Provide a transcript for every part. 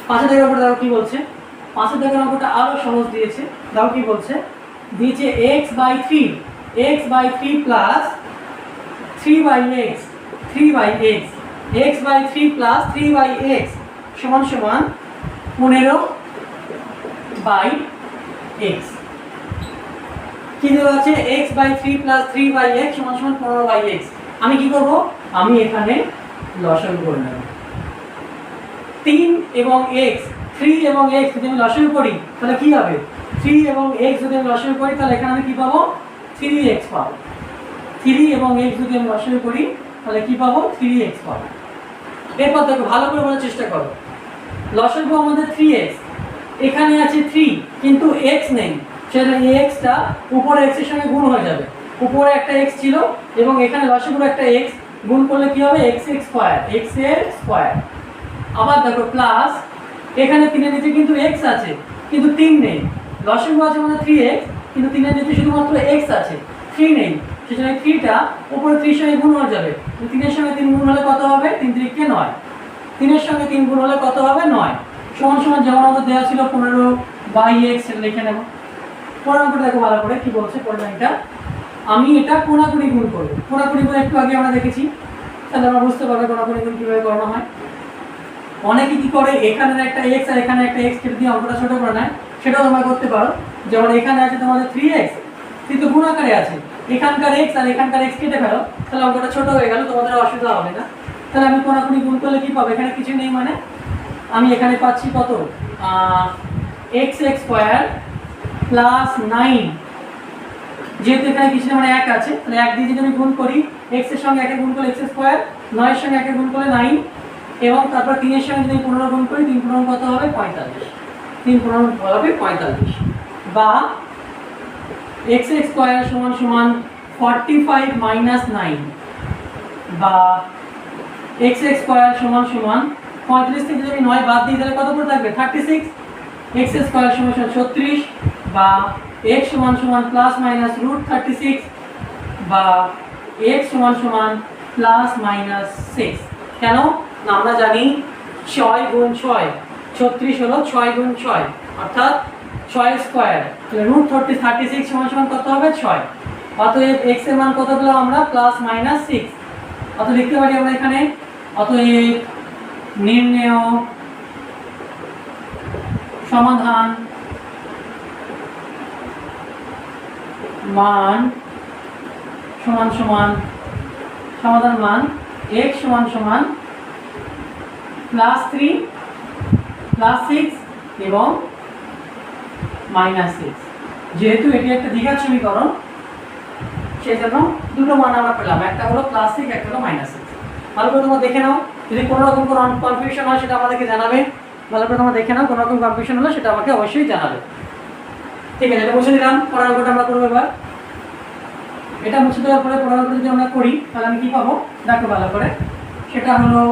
পাঁচের দাগের অঙ্কটা দেখো কি বলছে, পাঁচের দাগের অঙ্কটা আরো সহজ দিয়েছে। দেখো কি বলছে, দিয়েছে x/3 plus 3/x 3/x x/3 plus 3/x সমান সমান 15/x। কি দেওয়া আছে, x/3 প্লাস 3/x সমান সমান 15/x। আমি কি করব, আমি এখানে লসাগু করে নেব। 3 এবং x 3 এবং x যদি আমি লসাগু করি তাহলে কি হবে, 3 এবং x যদি আমি লসাগু করি তাহলে এখানে আমি কি পাবো, 3x পাবো। 3 এবং x যদি আমি লসাগু করি তাহলে কি পাবো, 3x পাবো। এরপর দেখো ভালো করে বোঝার চেষ্টা করো, লসাগু আমাদের 3x, এখানে আছে 3 কিন্তু x নেই, সেটা x টা উপরে x এর সঙ্গে গুণ হয়ে যাবে। উপরে একটা x ছিল এবং এখানে লসাগুর একটা x, গুণ করলে কি হবে, x এর স্কয়ার। আবার দেখো প্লাস, এখানে 3 এর নিচে কিন্তু x আছে কিন্তু 3 নেই, লসাগু আছে আমাদের 3x কিন্তু 3 এর নিচে শুধুমাত্র x আছে, 3 নেই, সেজন্য 3 টা উপরে 3 এর সঙ্গে গুণ হয়ে যাবে। 3 এর সঙ্গে 3 গুণ হলে কত হবে, 3 3 কে 9, 3 এর সঙ্গে 3 গুণ হলে কত হবে, 9 সমান সমান যেমন আমাদের দেওয়া ছিল 15/x, সেটা লিখে নেব। পরের অঙ্কটা দেখো ভালো করে কি বলছে, পরের লাইনটা, আমি এটা কোনাকুনি গুণ করব। কোনাকুনি গুণ একটু আগে আমরা দেখেছি, তাহলে আমরা বুঝতে পারবো কোনাকুনি গুণ কিভাবে করানো হয়। অনেকে কি করে, এখানে একটা x আর এখানে একটা x কেটে দিয়ে অঙ্কটা ছোট করে নেয়, সেটাও তোমরা করতে পারো। যেমন এখানে আছে তোমাদের 3x, কিন্তু গুণ আকারে আছে, এখানকার x আর এখানকার x কেটে ফেলো, তাহলে অঙ্কটা ছোট হয়ে গেল, তোমাদের অসুবিধা হবে না। তাহলে আমি কোনাকুনি গুণ করলে কি পাবো, এখানে কিছু নেই মানে আমি এখানে পাচ্ছি কত, x স্কয়ার প্লাস 9, যেহেতু এখানে কিছু মানে 1 আছে, তাহলে 1 দিয়ে যদি আমি গুণ করি, x এর সঙ্গে 1 এর গুণ করলে x স্কয়ার, 9 এর সঙ্গে 1 এর গুণ করলে 9, এবং তারপর 3 এর সঙ্গে যদি 15 গুণ করি, 3 15 কত হবে, 45, 3 15 হবে 45, বা x স্কয়ার সমান সমান 45 মাইনাস 9, বা x স্কয়ার সমান সমান 35 থেকে যদি 9 বাদ দিই তাহলে কত পড়ে থাকবে, 36, x স্কয়ার সমান সমান 36, বা x সমান সমান প্লাস মাইনাস √36, বা x সমান সমান প্লাস মাইনাস 6। কেন না, আমরা জানি 6 গুণ 6 36 হলো 6 গুণ 6 অর্থাৎ 6 স্কয়ার, তাহলে √36 সমান সমান কত হবে, 6। অতএব x এর মান কত পেলাম আমরা, প্লাস মাইনাস 6। অতএব লিখতে পারি আমরা এখানে, অতএব নির্ণেয় সমাধান মান সমান সমান, সমাধান মান x সমান সমান +3 +6 এবং -6। যেহেতু এটি একটা দ্বিঘাত সমীকরণ, সেজন্য দুটো মান আমরা পেলাম, একটা হলো +6, একটা হলো -6। ভালো করে তোমরা দেখে নাও, যদি কোনো রকম কোনো কনফিউশন হয় সেটা আমাদেরকে জানাবে। ভালো করে তোমরা দেখে নাও, কোনো রকম কনফিউশন হলে সেটা আমাকে অবশ্যই জানাবে। ঠিক আছে, এটা মুছে দিলাম। পরের অঙ্কটা আমরা করবো এবার। এটা মুছে দেওয়ার পরে পরের অঙ্কটা যদি আমরা করি তাহলে আমি কি পাবো, দেখো ভালো করে, সেটা হলো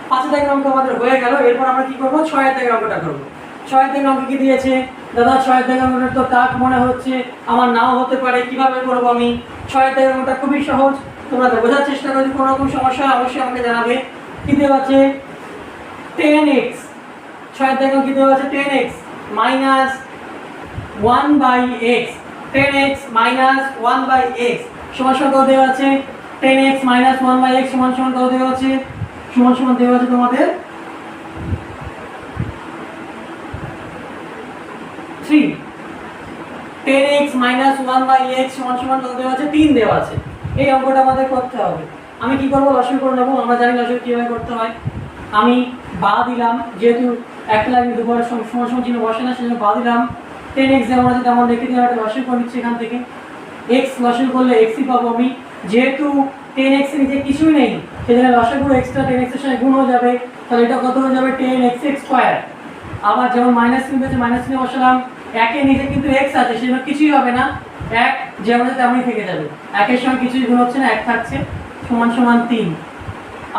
পাঁচের দাগের অঙ্ক আমাদের হয়ে গেল। এরপর আমরা কি করবো, 6 দাগের অঙ্কটা করবো। 6 দাগের অঙ্ক কি দিয়েছে, দাদা 6 দাগের অঙ্কটা তো টাফ মনে হচ্ছে, আমার নাও হতে পারে, কিভাবে করবো আমি। 6 দাগের অঙ্কটা খুবই সহজ, তোমরা বোঝার চেষ্টা করো, যদি কোনো রকম সমস্যা হয় অবশ্যই আমাকে জানাবে। কি দেওয়া আছে, 10x, 6 দাগের কি দেওয়া আছে, 10x minus 1/x, 10x minus 1/x সমান সমান কত দেওয়া আছে, 10x মাইনাস 1/x সমান সমান কত দেওয়া আছে, সমান সমান দেওয়া আছে তোমাদের 3। 10x মাইনাস 1/x সমান সমান কত দেওয়া আছে, 3 দেওয়া আছে। এই অঙ্কটা আমাদের করতে হবে। আমি কি করবো, লসাগু করে নেবো। আমরা জানি লসাগু কিভাবে করতে হয়। আমি বা দিলাম, যেহেতু একটা লাইনে দুবার সমান সমান চিহ্ন বসে না, সেজন্য বা দিলাম। 10x যেমন আছে তেমন রেখে দিয়ে একটা লসাগু করে নিচ্ছি এখান থেকে। x লসাগু করলে xই পাবো আমি, যেহেতু 10x এর নিচে কিছুই নেই, সেজন্য লসাগু এক্সট্রা 10x এর সঙ্গে গুণ হয়ে যাবে, তাহলে এটা কত হয়ে যাবে, 10x স্কয়ার। আবার যেমন মাইনাস চিহ্ন আছে, মাইনাস চিহ্ন বসালাম, 1 এর নিচে কিন্তু x আছে, সেজন্য কিছুই হবে না, 1 যেমন আছে তেমনই থেকে যাবে। 1 এর সঙ্গে কিছুই গুণ হচ্ছে না, 1 থাকছে, সমান সমান 3।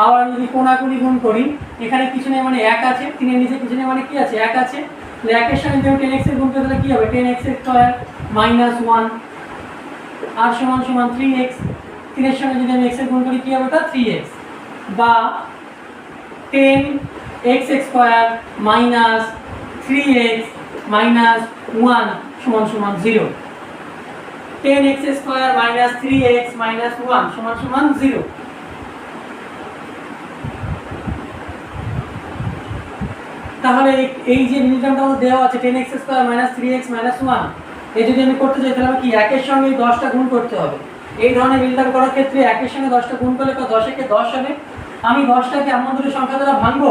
আবার যদি কোনাকুনি গুণ করি, এখানে কিছু নেই মানে 1 আছে, 3 এর নিচে কিছু নেই মানে কি আছে, 1 আছে, তাহলে 1 এর সঙ্গে যদি 10x এর গুণ করি তাহলে কি হবে, 10x স্কয়ার মাইনাস 1 আর সমান সমান 3x। 3 এর সঙ্গে যদি আমি x এর গুণ করি কি হবে ওটা 3x, বা 10x square minus 3x minus 1 সমান সমান 0। 10x square minus 3x minus 1 সমান সমান 0। তাহলে এই যে মিনিটামটা আমাদের দেওয়া আছে 10x square minus 3x minus 1, এই যদি আমি করতে চাই তাহলে কি একের সঙ্গে 10টা গুণ করতে হবে। এই ধরনের মিনিটাম করার ক্ষেত্রে একের সঙ্গে 10টা গুণ করলে 10 একে 10 হবে। আমি 10টাকে এমন দুটো সংখ্যা দ্বারা ভাঙবো,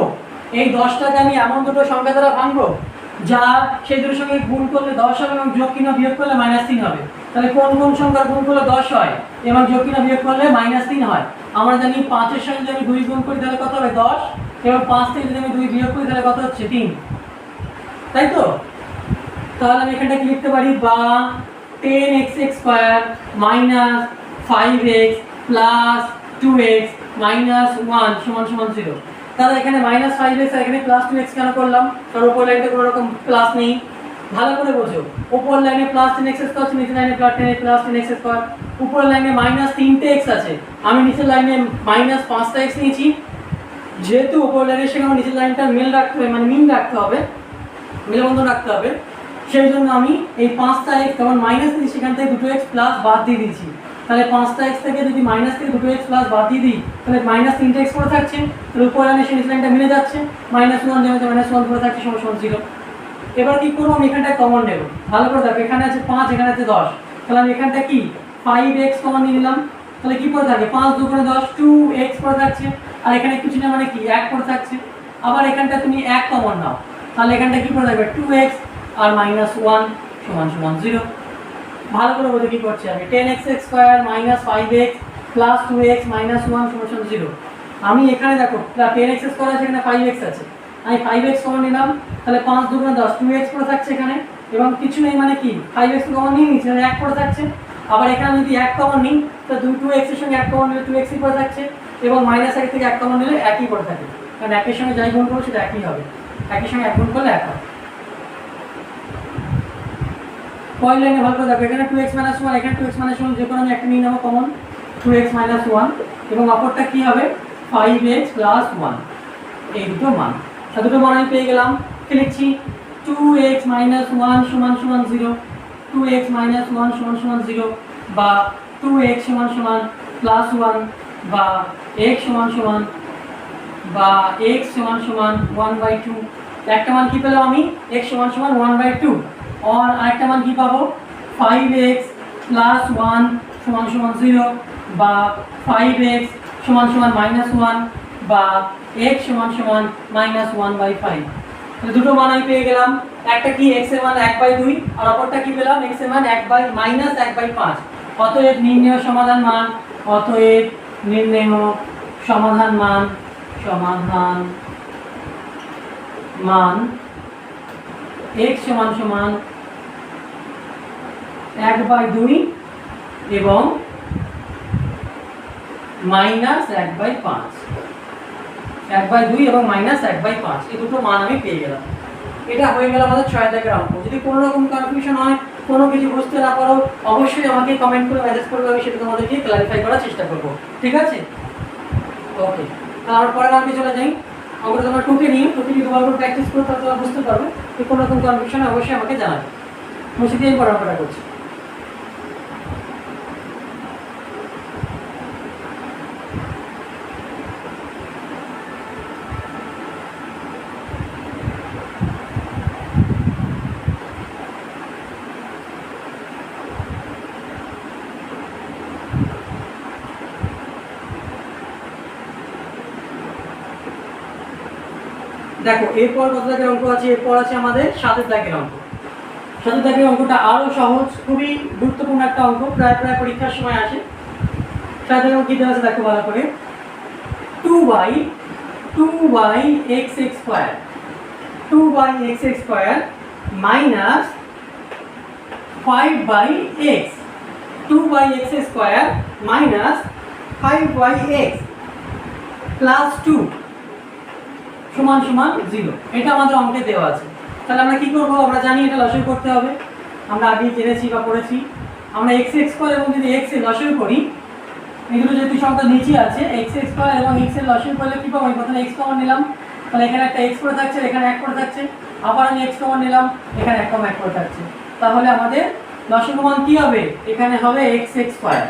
এই 10টাকে আমি এমন দুটো সংখ্যা দ্বারা ভাঙবো যা সেই দুটোর সঙ্গে গুণ করলে 10 হবে এবং যোগ কিনা বিয়োগ করলে -3 হবে। তাহলে কোন কোন সংখ্যার গুণ করলে 10 হয় এবং যোগ কিনা বিয়োগ করলে -3 হয়? আমরা জানি 5 এর সঙ্গে যদি আমি 2 গুণ করি তাহলে কত হবে 10, এবং 5 থেকে যদি আমি 2 বিয়োগ করি তাহলে কত হচ্ছে 3, তাই তো? তাহলে আমি এখানটা কি লিখতে পারি, বা 10x square minus 5x plus 2x minus 1 সমান সমান 0। তাহলে এখানে -5x আর এখানে +2x কেন করলাম? কারণ উপর লাইনে কোনো রকম প্লাস নেই। ভালো করে বোঝো, উপর লাইনে +10x স্কয়ার আছে, নিচের লাইনে +10x স্কয়ার। উপর লাইনে -3x আছে, আমি নিচের লাইনে -5x নিয়েছি। যেহেতু উপর লাইনের সঙ্গে আমার নিচের লাইনটা মিল রাখতে হবে, মানে মিল রাখতে হবে, মিলবন্ধন রাখতে হবে, সেই জন্য আমি এই 5টা x কারণ মাইনাস দিই সেখান থেকে 2x প্লাস বাদ দিয়ে দিয়েছি। তাহলে 5টা x থেকে যদি মাইনাস থেকে 2x প্লাস বাদ দিয়ে দিই তাহলে -3x পড়ে থাকছে, তাহলে উপর লাইনের সঙ্গে নিচের লাইনটা মিলে যাচ্ছে, -1 যেমন -1 পড়ে থাকছে সমান সমান 0। এবার কি করবো, আমি এখানটা কমন নেব। ভালো করে দেখো, এখানে আছে 5, এখানে আছে 10, তাহলে আমি এখানটা কি 5x কমন নিয়ে নিলাম। তাহলে কি পড়ে থাকে, 5 2 × 10 2x পড়ে থাকছে, আর এখানে কিছু না মানে কি 1 পড়ে থাকছে। আবার এখানটা তুমি 1 কমন নাও, তাহলে এখানটা কি পড়ে থাকবে 2x আর -1 সমান সমান 0। ভালো করে বলতে কি করছি আমি, 10x square minus 5x plus 2x minus 1 সমান সমান 0। আমি এখানে দেখো 10x স্কয়ার আছে, এখানে 5x আছে, আমি 5x কমন নিলাম, তাহলে 5 2 × 10 2x পড়ে থাকছে এখানে, এবং কিছু নেই মানে কি 5x কমন নিয়ে নিচ্ছি, 1 পড়ে থাকছে। আবার এখানে যদি 1 কমন নিই তো 2x এর সঙ্গে 1 কমন নিলে 2x পড়ে থাকছে, এবং -1 থেকে 1 কমন নিলে একই পড়ে থাকে, কারণ একের সঙ্গে যাই গুণ করবো সেটা একই হবে, একের সঙ্গে 1 গুণ করলে 1 হবে। পরের লাইনে ভালো করে দেখো, এখানে 2x - 1, এখানে 2x - 1, যে কোনো আমি একটা নিয়ে নেবো কমন, 2x - 1, এবং অপরটা কি হবে 5x + 1, এই দুটো মান। তা দুটো মান আমি পেয়ে গেলাম। কি লিখছি, 2x - 1 সমান সমান 0, 2x - 1 সমান সমান 0, বা 2x সমান সমান +1, বা x সমান সমান বা x সমান সমান 1/2। একটা মান কি পেলাম আমি, x সমান সমান 1/2, আর আরেকটা মান কি পাবো 5x + 1 সমান সমান 0, বা 5x সমান সমান -1, বা x সমান সমান -1/5। তাহলে দুটো মান আমি পেয়ে গেলাম, একটা কি x এর মান 1/2 আর অপরটা কি পেলাম x এর মান -1/5। অতএব নির্ণেয় সমাধান মান, অতএব নির্ণেয় সমাধান মান x সমান সমান 1/2 এবং -1/5, 1/2 এবং -1/5, এই দুটো মান আমি পেয়ে গেলাম। এটা হয়ে গেল আমাদের 6 দাগের অঙ্ক। যদি কোনো রকম কনফিউশন হয়, কোনো কিছু বুঝতে না পারো, অবশ্যই আমাকে কমেন্ট করে মেসেজ করবে, আমি সেটা তোমাদেরকে ক্লারিফাই করার চেষ্টা করব, ঠিক আছে? ওকে, তারপর পরের অঙ্কে চলে যাই। অঙ্কটা তোমরা টুকে নিয়ে দুবার করে প্র্যাকটিস করো, তাহলে তোমরা বুঝতে পারবে। কোনো রকম কনফিউশন অবশ্যই আমাকে জানাবে। মুছে দিয়ে পড়া করছি। দেখো এরপর কত দাগের অঙ্ক আছে, এরপর আছে আমাদের 7 দাগের অঙ্ক। 7 দাগের অঙ্কটা আরো সহজ, খুবই গুরুত্বপূর্ণ একটা অঙ্ক, প্রায় পরীক্ষার সময় আসে। 7 দাগের অঙ্ক কি দেওয়া আছে দেখো ভালো করে, 2/x square 2/x square minus 5/x 2/x square minus 5/x plus 2 সমান সমান 0। এটা আমাদের অঙ্কে দেওয়া আছে। তাহলে আমরা কি করব, আমরা জানি এটা লসাগু করতে হবে, আমরা আগেই জেনেছি বা পড়েছি। আমরা x স্কয়ার এবং যদি x এর লসাগু করি, এই দুটো যেহেতু সংখ্যা নিচে আছে x স্কয়ার এবং x এর লসাগু করলে কি পাবো? প্রথমে x কমন নিলাম, তাহলে এখানে একটা x করে থাকছে, এখানে 1 করে থাকছে, আবার আমি x কমন নিলাম, এখানে 1 করে থাকছে, তাহলে আমাদের লসাগু মান কি হবে? এখানে হবে x স্কয়ার।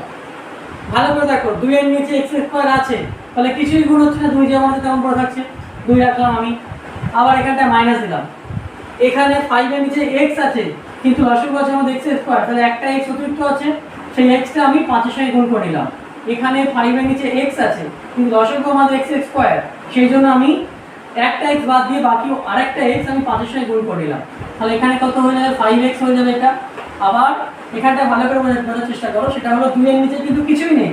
ভালো করে দেখো 2 এর নিচে x স্কয়ার আছে, তাহলে কিছুই গুণ হচ্ছে না, 2 যেমন আছে তেমন পড়ে থাকছে, 2 রাখলাম আমি, আবার এখানটা মাইনাস দিলাম, এখানে 5 এর নিচে x আছে কিন্তু লসাগু আছে আমাদের x স্কয়ার, তাহলে একটা x অতিরিক্ত আছে, সেই x টা আমি 5 এর সঙ্গে গুণ করে নিলাম। এখানে 5 এর নিচে x আছে কিন্তু লসাগু আমাদের x স্কয়ার, সেই জন্য আমি একটা x বাদ দিয়ে বাকি আরেকটা x আমি 5 এর সঙ্গে গুণ করে নিলাম, তাহলে এখানে কত হয়ে যাবে? 5x হয়ে যাবে এটা। আবার এখানটা ভালো করে বোঝার চেষ্টা করো, সেটা হলো 2 এর নিচে কিন্তু কিছুই নেই,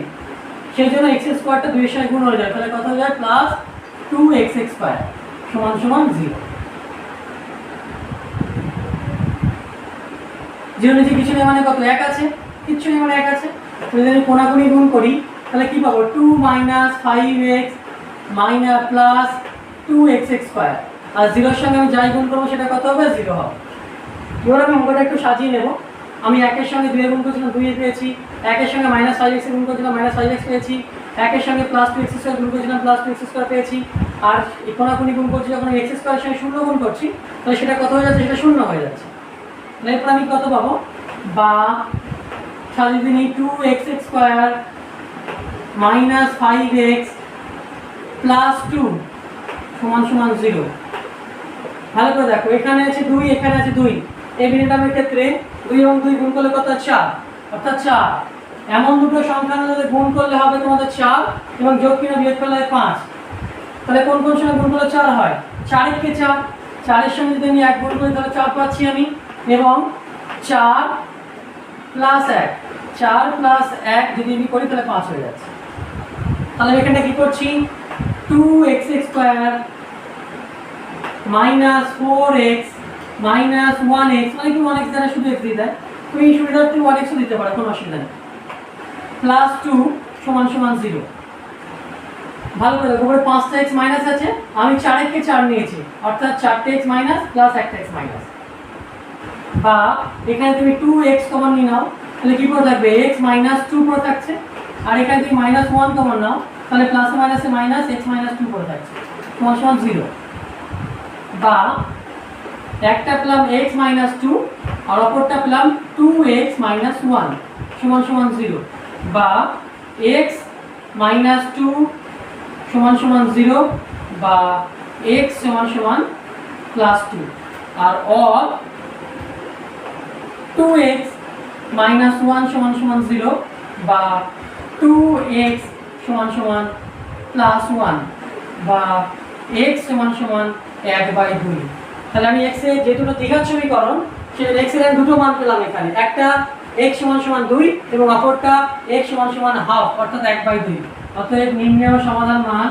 সেই জন্য x স্কয়ারটা 2 এর সঙ্গে গুণ হয়ে যায়, তাহলে কত হয়ে যায়? প্লাস 2x স্কয়ার সমান সমান 0। 0 নিচে কিছু নেই মানে কত? 1 আছে, কিচ্ছু নেই মানে 1 আছে, যদি আমি কোণাকুণি গুণ করি তাহলে কি পাবো? 2 - 5x প্লাস 2x স্কয়ার, আর 0 এর সঙ্গে আমি যাই গুণ করবো সেটা কত হবে? 0 হবে। এবার আমি অঙ্কটা একটু সাজিয়ে নেব। আমি 1 এর সঙ্গে 2 এর গুণ করেছিলাম, 2 এর পেয়েছি, 1 এর সঙ্গে -5x এর গুণ করেছিলাম, -5x পেয়েছি, 1 এর সঙ্গে +2x স্কয়ার গুণ করেছিলাম, +2x স্কয়ার পেয়েছি, আর কোণাকুণি গুণ করছি যখন x স্কয়ারের সঙ্গে 0 গুণ করছি তাহলে সেটা কত হয়ে যাচ্ছে? সেটা 0 হয়ে যাচ্ছে। এরপর আমি কত পাবো? বা সাজিয়ে নিই 2x স্কয়ার -5x প্লাস 2 সমান সমান 0। ভালো করে দেখো, এখানে আছে 2, এখানে আছে 2, এই বিনিময়ের ক্ষেত্রে 2 এবং 2 গুণ করলে কত? 4, অর্থাৎ 4। এমন দুটো সংখ্যা যাদের গুণ করলে হবে তোমাদের 4 এবং যোগ কিনা বিয়োগ করলে 5, তাহলে কোন কোন সময় গুণ করলে 4 হয়? 4 কে 4, 4 এর সঙ্গে যদি আমি 1 গুণ করি তাহলে 4 পাচ্ছি আমি, এবং 4 প্লাস 1, 4 প্লাস 1 যদি আমি করি তাহলে 5 হয়ে যাচ্ছে। তাহলে এখানটা কি করছি? 2x square minus 4x minus 1x, মানে কি 1x দ্বারা শুধু x দিয়ে দেয়, তুমি সুবিধার্থে 1x ও দিতে পারো, কোনো অসুবিধা নেই, প্লাস 2 সমান সমান 0। ভালো করে দেখো, উপরে 5টা x মাইনাস আছে, আমি 4 কে 4 নিয়েছি, অর্থাৎ 4টা x মাইনাস প্লাস 1টা x মাইনাস, বা এখানে তুমি 2x কমন নিয়ে নাও, তাহলে কি পড়ে থাকবে? x মাইনাস 2 পড়ে থাকছে, আর এখানে তুমি -1 কমন নাও, তাহলে প্লাস মাইনাসে মাইনাস x মাইনাস 2 পড়ে থাকছে, সমান সমান 0। বা একটা পেলাম x মাইনাস 2 আর অপরটা পেলাম 2x মাইনাস 1 সমান সমান 0, বা x মাইনাস 2 সমান সমান 0, বা x সমান সমান plus 2, R or 2x minus 1 সমান সমান 0, বা 2x সমান সমান প্লাস 1, বা x সমান সমান 1/2। তাহলে আমি x এর যে দুটো দ্বিঘাত সমীকরণ, সেটা x এর দুটো মান পেলাম এখানে, একটা x সমান সমান 2 এবং অপরটা x সমান সমান হাফ, অর্থাৎ 1/2। অতএব নির্ণেয় সমাধান মান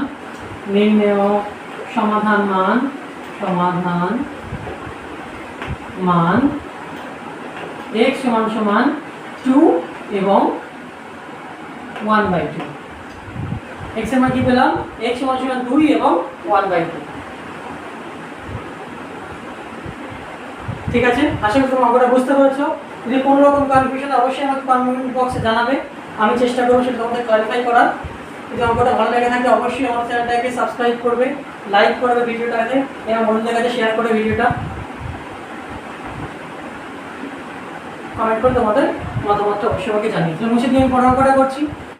x সমান সমান 2 এবং 1/2। x এর মান কি পেলাম? x সমান সমান 2 এবং 1/2। ঠিক আছে, আশা করি তোমরা অঙ্কটা বুঝতে পেরেছো। যদি কোনো রকম কনফিউশন অবশ্যই আমাকে কমেন্ট বক্সে জানাবে, আমি চেষ্টা করবো সেটা তোমাদের ক্লারিফাই করার। যদি অঙ্কটা ভালো লেগে থাকে অবশ্যই আমার চ্যানেলটাকে সাবস্ক্রাইব করবে, লাইক করবে ভিডিওটাকে, এবং বন্ধুদের কাছে শেয়ার করে ভিডিওটা, কমেন্ট করে তোমাদের মতামতটা অবশ্যই আমাকে জানিয়ে। মুছে দিয়ে আমি পড়া অঙ্কটা করছি।